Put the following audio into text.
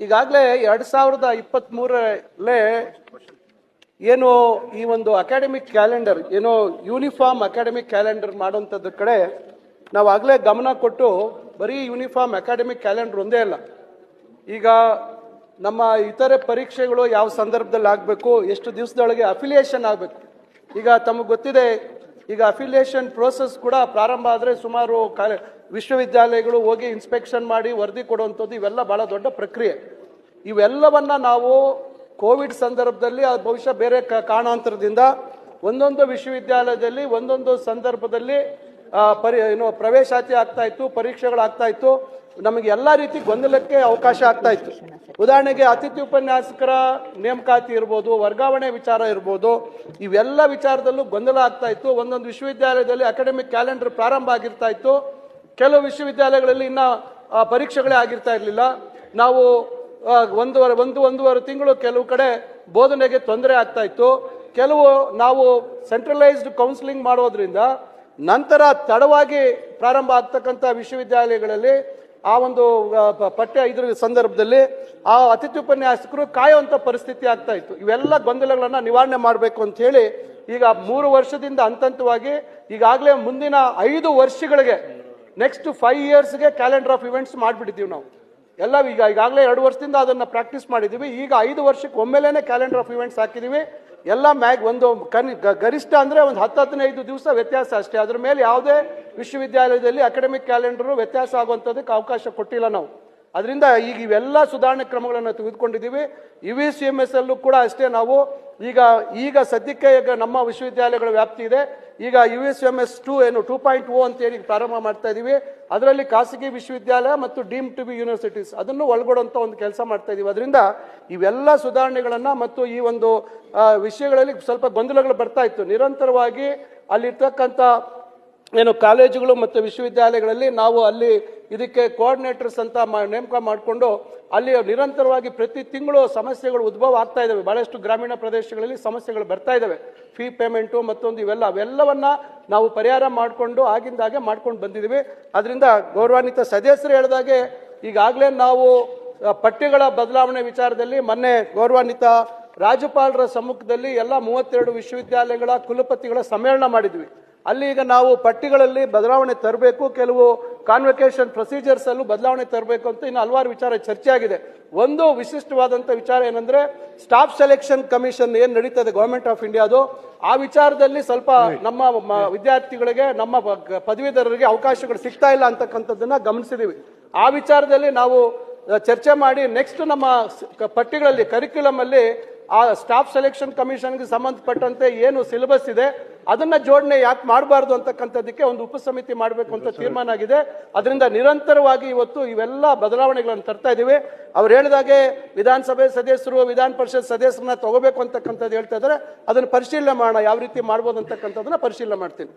ಈಗಾಗಲೇ 2023 ಏನು ಈ ಒಂದು ಅಕಾಡೆಮಿಕ್ ಕ್ಯಾಲೆಂಡರ್ ಏನೋ ಯೂನಿಫಾರ್ಮ್ ಅಕಾಡೆಮಿಕ್ ಕ್ಯಾಲೆಂಡರ್ ಮಾಡುವಂಥದ್ರ ಕಡೆ ನಾವು ಆಗಲೇ ಗಮನ ಕೊಟ್ಟು ಬರೀ ಯೂನಿಫಾರ್ಮ್ ಅಕಾಡೆಮಿಕ್ ಕ್ಯಾಲೆಂಡರ್ ಒಂದೇ ಅಲ್ಲ, ಈಗ ನಮ್ಮ ಇತರೆ ಪರೀಕ್ಷೆಗಳು ಯಾವ ಸಂದರ್ಭದಲ್ಲಿ ಆಗಬೇಕು, ಎಷ್ಟು ದಿವಸದೊಳಗೆ ಅಫಿಲಿಯೇಷನ್ ಆಗಬೇಕು. ಈಗ ತಮಗೆ ಗೊತ್ತಿದೆ, ಈಗ ಅಫಿಲಿಯೇಷನ್ ಪ್ರೋಸೆಸ್ ಕೂಡ ಪ್ರಾರಂಭ ಆದರೆ ಸುಮಾರು ವಿಶ್ವವಿದ್ಯಾಲಯಗಳು ಹೋಗಿ ಇನ್ಸ್ಪೆಕ್ಷನ್ ಮಾಡಿ ವರದಿ ಕೊಡುವಂಥದ್ದು ಇವೆಲ್ಲ ಬಹಳ ದೊಡ್ಡ ಪ್ರಕ್ರಿಯೆ. ಇವೆಲ್ಲವನ್ನ ನಾವು ಕೋವಿಡ್ ಸಂದರ್ಭದಲ್ಲಿ ಬಹುಶಃ ಬೇರೆ ಕಾರಣಾಂತರದಿಂದ ಒಂದೊಂದು ವಿಶ್ವವಿದ್ಯಾಲಯದಲ್ಲಿ ಒಂದೊಂದು ಸಂದರ್ಭದಲ್ಲಿ ಪ್ರವೇಶಾತಿ ಆಗ್ತಾ ಇತ್ತು, ಪರೀಕ್ಷೆಗಳಾಗ್ತಾ ಇತ್ತು, ನಮಗೆ ಎಲ್ಲ ರೀತಿ ಗೊಂದಲಕ್ಕೆ ಅವಕಾಶ ಆಗ್ತಾ ಇತ್ತು. ಉದಾಹರಣೆಗೆ ಅತಿಥಿ ಉಪನ್ಯಾಸಕರ ನೇಮಕಾತಿ ಇರ್ಬೋದು, ವರ್ಗಾವಣೆ ವಿಚಾರ ಇರ್ಬೋದು, ಇವೆಲ್ಲ ವಿಚಾರದಲ್ಲೂ ಗೊಂದಲ ಆಗ್ತಾ ಇತ್ತು. ಒಂದೊಂದು ವಿಶ್ವವಿದ್ಯಾಲಯದಲ್ಲಿ ಅಕಾಡೆಮಿಕ್ ಕ್ಯಾಲೆಂಡರ್ ಪ್ರಾರಂಭ ಆಗಿರ್ತಾ ಇತ್ತು, ಕೆಲವು ವಿಶ್ವವಿದ್ಯಾಲಯಗಳಲ್ಲಿ ಇನ್ನ ಪರೀಕ್ಷೆಗಳೇ ಆಗಿರ್ತಾ ಇರಲಿಲ್ಲ. ನಾವು ಒಂದೂವರೆ ತಿಂಗಳು ಕೆಲವು ಕಡೆ ಬೋಧನೆಗೆ ತೊಂದರೆ ಆಗ್ತಾ ಇತ್ತು. ಕೆಲವು ನಾವು ಸೆಂಟ್ರಲೈಸ್ಡ್ ಕೌನ್ಸಿಲಿಂಗ್ ಮಾಡೋದ್ರಿಂದ ನಂತರ ತಡವಾಗಿ ಪ್ರಾರಂಭ ಆಗ್ತಕ್ಕಂಥ ವಿಶ್ವವಿದ್ಯಾಲಯಗಳಲ್ಲಿ ಆ ಒಂದು ಇದ್ರ ಸಂದರ್ಭದಲ್ಲಿ ಆ ಅತಿಥಿ ಉಪನ್ಯಾಸಕರು ಕಾಯುವಂಥ ಪರಿಸ್ಥಿತಿ ಆಗ್ತಾ ಇತ್ತು. ಇವೆಲ್ಲ ಗೊಂದಲಗಳನ್ನ ನಿವಾರಣೆ ಮಾಡಬೇಕು ಅಂತ ಹೇಳಿ ಈಗ 3 ವರ್ಷದಿಂದ ಹಂತವಾಗಿ ಈಗಾಗಲೇ ಮುಂದಿನ 5 ವರ್ಷಗಳಿಗೆ ನೆಕ್ಸ್ಟ್ 5 ಇಯರ್ಸ್ಗೆ ಕ್ಯಾಲೆಂಡರ್ ಆಫ್ ಇವೆಂಟ್ಸ್ ಮಾಡಿಬಿಟ್ಟಿದ್ದೀವಿ ನಾವು ಎಲ್ಲ. ಈಗಾಗಲೇ 2 ವರ್ಷದಿಂದ ಅದನ್ನ ಪ್ರಾಕ್ಟೀಸ್ ಮಾಡಿದ್ದೀವಿ. ಈಗ 5 ವರ್ಷಕ್ಕೆ ಒಮ್ಮೆಲೇನೆ ಕ್ಯಾಲೆಂಡರ್ ಆಫ್ ಇವೆಂಟ್ಸ್ ಹಾಕಿದ್ದೀವಿ. ಎಲ್ಲ ಒಂದು ಗರಿಷ್ಠ ಅಂದ್ರೆ ಒಂದು 10-15 ದಿವಸ ವ್ಯತ್ಯಾಸ ಅಷ್ಟೇ. ಅದ್ರ ಮೇಲೆ ಯಾವುದೇ ವಿಶ್ವವಿದ್ಯಾಲಯದಲ್ಲಿ ಅಕಾಡೆಮಿಕ್ ಕ್ಯಾಲೆಂಡರ್ ವ್ಯತ್ಯಾಸ ಆಗುವಂಥದ್ದಕ್ಕೆ ಅವಕಾಶ ಕೊಟ್ಟಿಲ್ಲ ನಾವು. ಅದರಿಂದ ಈಗ ಇವೆಲ್ಲ ಸುಧಾರಣೆ ಕ್ರಮಗಳನ್ನು ತೆಗೆದುಕೊಂಡಿದ್ದೀವಿ. UVCMS ಅಲ್ಲೂ ಕೂಡ ಅಷ್ಟೇ. ನಾವು ಈಗ ಸದ್ಯಕ್ಕೆ ಈಗ ನಮ್ಮ ವಿಶ್ವವಿದ್ಯಾಲಯಗಳ ವ್ಯಾಪ್ತಿ ಇದೆ. ಈಗ UVCMS 2.0 ಅಂತ ಹೇಳಿ ಪ್ರಾರಂಭ ಮಾಡ್ತಾ ಇದೀವಿ. ಅದರಲ್ಲಿ ಖಾಸಗಿ ವಿಶ್ವವಿದ್ಯಾಲಯ ಮತ್ತು ಡೀಮ್ ಟು ಬಿ ಯೂನಿವರ್ಸಿಟೀಸ್ ಅದನ್ನು ಒಳಗೊಡುವಂತ ಒಂದು ಕೆಲಸ ಮಾಡ್ತಾ ಇದೀವಿ. ಅದರಿಂದ ಇವೆಲ್ಲ ಸುಧಾರಣೆಗಳನ್ನ ಮತ್ತು ಈ ಒಂದು ವಿಷಯಗಳಲ್ಲಿ ಸ್ವಲ್ಪ ಗೊಂದಲಗಳು ಬರ್ತಾ ಇತ್ತು. ನಿರಂತರವಾಗಿ ಅಲ್ಲಿರ್ತಕ್ಕಂಥ ಕಾಲೇಜುಗಳು ಮತ್ತು ವಿಶ್ವವಿದ್ಯಾಲಯಗಳಲ್ಲಿ ನಾವು ಅಲ್ಲಿ ಇದಕ್ಕೆ ಕೋಆರ್ಡಿನೇಟರ್ಸ್ ಅಂತ ನೇಮಕ ಮಾಡಿಕೊಂಡು ಅಲ್ಲಿ ನಿರಂತರವಾಗಿ ಪ್ರತಿ ತಿಂಗಳು ಸಮಸ್ಯೆಗಳು ಉದ್ಭವ ಆಗ್ತಾ ಇದಾವೆ. ಬಹಳಷ್ಟು ಗ್ರಾಮೀಣ ಪ್ರದೇಶಗಳಲ್ಲಿ ಸಮಸ್ಯೆಗಳು ಬರ್ತಾ ಇದಾವೆ. ಫೀ ಪೇಮೆಂಟು ಮತ್ತೊಂದು ಅವೆಲ್ಲವನ್ನ ನಾವು ಪರಿಹಾರ ಮಾಡಿಕೊಂಡು ಆಗಿಂದಾಗೆ ಮಾಡ್ಕೊಂಡು ಬಂದಿದ್ದೀವಿ. ಅದರಿಂದ ಗೌರವಾನ್ವಿತ ಸದಸ್ಯರು ಹೇಳಿದಾಗೆ ಈಗಾಗಲೇ ನಾವು ಪಠ್ಯಗಳ ಬದಲಾವಣೆ ವಿಚಾರದಲ್ಲಿ ಮೊನ್ನೆ ಗೌರವಾನ್ವಿತ ರಾಜ್ಯಪಾಲರ ಸಮ್ಮುಖದಲ್ಲಿ ಎಲ್ಲ 32 ವಿಶ್ವವಿದ್ಯಾಲಯಗಳ ಕುಲಪತಿಗಳ ಸಮ್ಮೇಳನ ಮಾಡಿದ್ವಿ. ಅಲ್ಲಿ ಈಗ ನಾವು ಪಠ್ಯಗಳಲ್ಲಿ ಬದಲಾವಣೆ ತರಬೇಕು, ಕೆಲವು ಕಾನ್ವೊಕೇಶನ್ ಪ್ರೊಸೀಜರ್ಸ್ ಅಲ್ಲೂ ಬದಲಾವಣೆ ತರಬೇಕು ಅಂತ ಇನ್ನು ಹಲವಾರು ವಿಚಾರ ಚರ್ಚೆ ಆಗಿದೆ. ಒಂದು ವಿಶಿಷ್ಟವಾದಂಥ ವಿಚಾರ ಏನಂದ್ರೆ ಸ್ಟಾಫ್ ಸೆಲೆಕ್ಷನ್ ಕಮಿಷನ್ ಏನ್ ನಡೀತದೆ ಗವರ್ಮೆಂಟ್ ಆಫ್ ಇಂಡಿಯಾದು, ಆ ವಿಚಾರದಲ್ಲಿ ಸ್ವಲ್ಪ ನಮ್ಮ ವಿದ್ಯಾರ್ಥಿಗಳಿಗೆ ನಮ್ಮ ಪದವೀಧರರಿಗೆ ಅವಕಾಶಗಳು ಸಿಗ್ತಾ ಇಲ್ಲ ಅಂತಕ್ಕಂಥದ್ದನ್ನ ಗಮನಿಸಿದೀವಿ. ಆ ವಿಚಾರದಲ್ಲಿ ನಾವು ಚರ್ಚೆ ಮಾಡಿ ನೆಕ್ಸ್ಟ್ ನಮ್ಮ ಪಠ್ಯಗಳಲ್ಲಿ ಕರಿಕ್ಯುಲಮ್ ಅಲ್ಲಿ ಆ ಸ್ಟಾಫ್ ಸೆಲೆಕ್ಷನ್ ಕಮಿಷನ್ಗೆ ಸಂಬಂಧಪಟ್ಟಂತೆ ಏನು ಸಿಲೆಬಸ್ ಇದೆ ಅದನ್ನ ಜೋಡಣೆ ಯಾಕೆ ಮಾಡಬಾರ್ದು ಅಂತಕ್ಕಂಥದ್ದಕ್ಕೆ ಒಂದು ಉಪಸಮಿತಿ ಮಾಡಬೇಕು ಅಂತ ತೀರ್ಮಾನ ಆಗಿದೆ. ಅದರಿಂದ ನಿರಂತರವಾಗಿ ಇವತ್ತು ಇವೆಲ್ಲ ಬದಲಾವಣೆಗಳನ್ನು ತರ್ತಾ ಇದ್ದೀವಿ. ಅವ್ರು ಹೇಳಿದಾಗೆ ವಿಧಾನಸಭೆ ಸದಸ್ಯರು ವಿಧಾನ ಪರಿಷತ್ ಸದಸ್ಯರನ್ನ ತಗೋಬೇಕು ಅಂತಕ್ಕಂಥದ್ದು ಹೇಳ್ತಾ ಇದ್ದಾರೆ. ಅದನ್ನು ಪರಿಶೀಲನೆ ಮಾಡೋಣ, ಯಾವ ರೀತಿ ಮಾಡ್ಬೋದು ಅಂತಕ್ಕಂಥದ್ದನ್ನ ಪರಿಶೀಲನೆ ಮಾಡ್ತೀನಿ.